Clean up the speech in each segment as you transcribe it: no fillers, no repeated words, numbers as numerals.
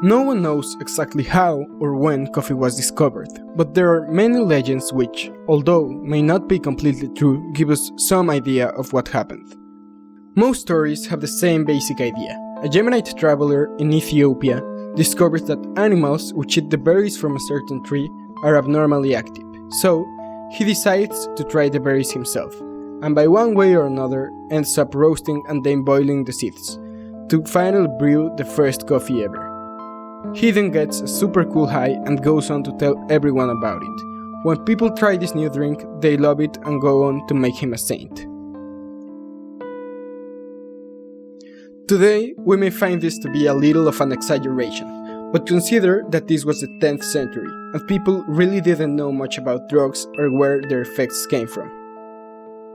No one knows exactly how or when coffee was discovered, but there are many legends which, although may not be completely true, give us some idea of what happened. Most stories have the same basic idea. A Yemenite traveler in Ethiopia discovers that animals which eat the berries from a certain tree are abnormally active, so he decides to try the berries himself, and by one way or another ends up roasting and then boiling the seeds, to finally brew the first coffee ever. He then gets a super cool high and goes on to tell everyone about it. When people try this new drink, they love it and go on to make him a saint. Today, we may find this to be a little of an exaggeration, but consider that this was the 10th century, and people really didn't know much about drugs or where their effects came from.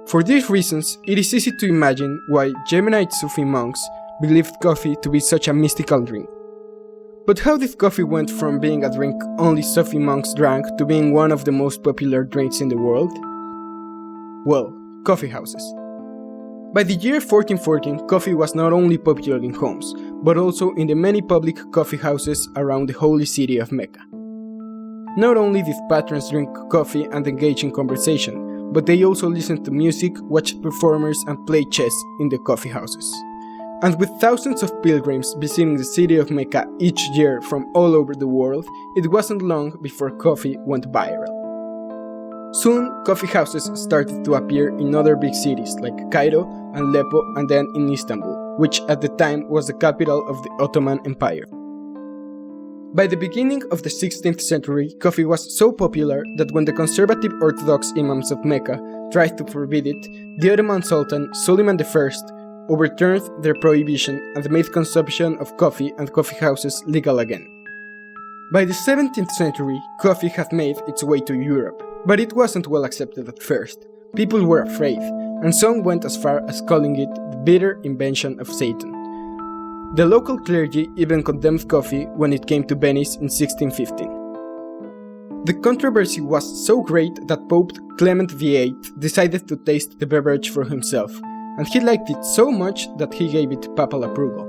For these reasons, it is easy to imagine why Yemenite Sufi monks believed coffee to be such a mystical drink. But how did coffee went from being a drink only Sufi monks drank to being one of the most popular drinks in the world? Well, coffee houses. By the year 1414, coffee was not only popular in homes, but also in the many public coffee houses around the holy city of Mecca. Not only did patrons drink coffee and engage in conversation, but they also listened to music, watched performers, and played chess in the coffee houses. And with thousands of pilgrims visiting the city of Mecca each year from all over the world, it wasn't long before coffee went viral. Soon, coffee houses started to appear in other big cities like Cairo and Aleppo, and then in Istanbul, which at the time was the capital of the Ottoman Empire. By the beginning of the 16th century, coffee was so popular that when the conservative Orthodox imams of Mecca tried to forbid it, the Ottoman Sultan Suleiman I overturned their prohibition and made consumption of coffee and coffee houses legal again. By the 17th century, coffee had made its way to Europe, but it wasn't well accepted at first. People were afraid, and some went as far as calling it the bitter invention of Satan. The local clergy even condemned coffee when it came to Venice in 1615. The controversy was so great that Pope Clement VIII decided to taste the beverage for himself, and he liked it so much that he gave it papal approval.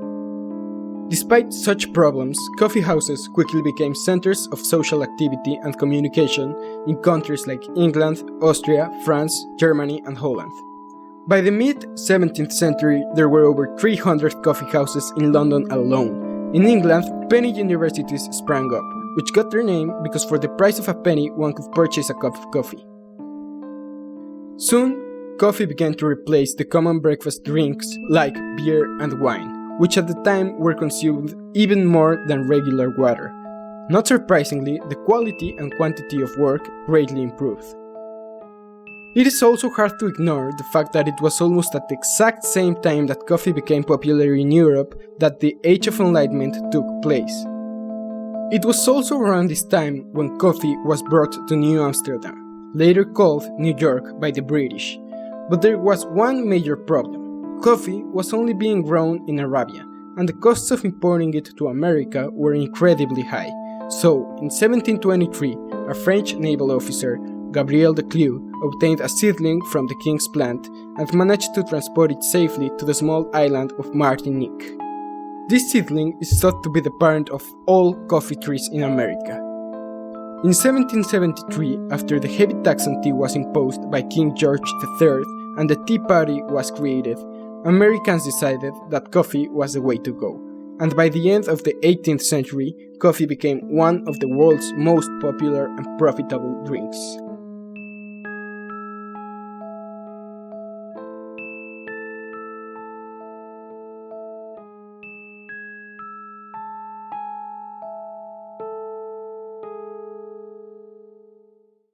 Despite such problems, coffee houses quickly became centers of social activity and communication in countries like England, Austria, France, Germany, and Holland. By the mid-17th century, there were over 300 coffee houses in London alone. In England, penny universities sprang up, which got their name because for the price of a penny one could purchase a cup of coffee. Soon, coffee began to replace the common breakfast drinks like beer and wine, which at the time were consumed even more than regular water. Not surprisingly, the quality and quantity of work greatly improved. It is also hard to ignore the fact that it was almost at the exact same time that coffee became popular in Europe that the Age of Enlightenment took place. It was also around this time when coffee was brought to New Amsterdam, later called New York by the British. But there was one major problem. Coffee was only being grown in Arabia, and the costs of importing it to America were incredibly high. So, in 1723, a French naval officer, Gabriel de Clew, obtained a seedling from the king's plant and managed to transport it safely to the small island of Martinique. This seedling is thought to be the parent of all coffee trees in America. In 1773, after the heavy tax on tea was imposed by King George III and the Tea Party was created, Americans decided that coffee was the way to go, and by the end of the 18th century, coffee became one of the world's most popular and profitable drinks.